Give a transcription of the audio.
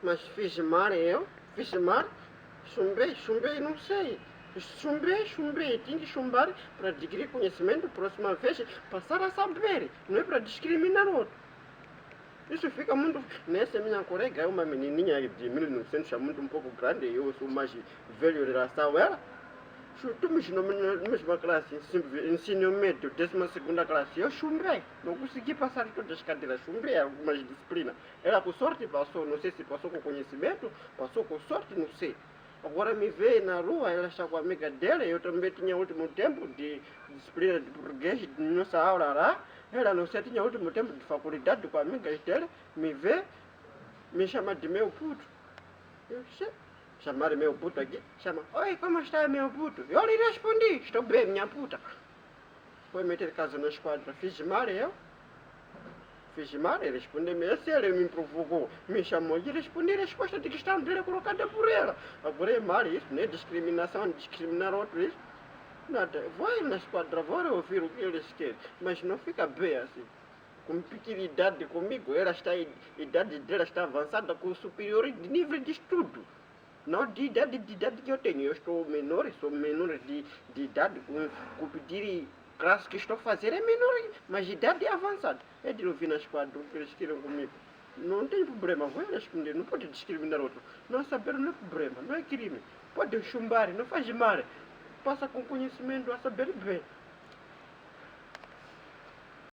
Mas fiz mal eu? Fiz mal? Chumbei, não sei. Chumbei. Tinha que chumbar para adquirir conhecimento, próxima vez passar a saber. Não é para discriminar outro. Isso fica muito. Nessa minha colega é uma menininha de 1900, é muito um pouco grande, eu sou mais velho em relação a ela. Estamos na mesma classe, ensino médio, 12ª classe. Eu chumbei, não consegui passar todas as cadeiras, chumbei algumas disciplinas. Ela com sorte passou, não sei se passou com conhecimento, passou com sorte, não sei. Agora me vê na rua, ela está com a amiga dela, eu também tinha último tempo de disciplina de português, de nossa aula lá. Ela não sei, tinha último tempo de faculdade com amigas dela, me vê, me chama de meu puto. Eu sei. Chamaram meu puto aqui, chama, oi, como está meu puto? Eu lhe respondi, estou bem, minha puta. Foi meter casa na esquadra, fiz mal eu? Fiz mal, ele respondeu-me, esse ele me provocou, me chamou e respondi a resposta de questão dele colocada por ela. Agora é mal isso, né? Discriminação, discriminar outros, isso. Nada, vai na esquadra, vai ouvir o que eles querem, mas não fica bem assim. Com pequena idade comigo, ela está, a idade dela está avançada com superior de nível de estudo. Não de idade que eu tenho, eu sou menor de idade, com pedir classe que estou a fazer é menor, mas de idade é avançada. É de ouvir nas quadras que eles queiram comigo. Não tem problema, vou responder, não pode discriminar outro. Não saber não é problema, não é crime. Pode chumbar, não faz mal. Passa com conhecimento a saber bem.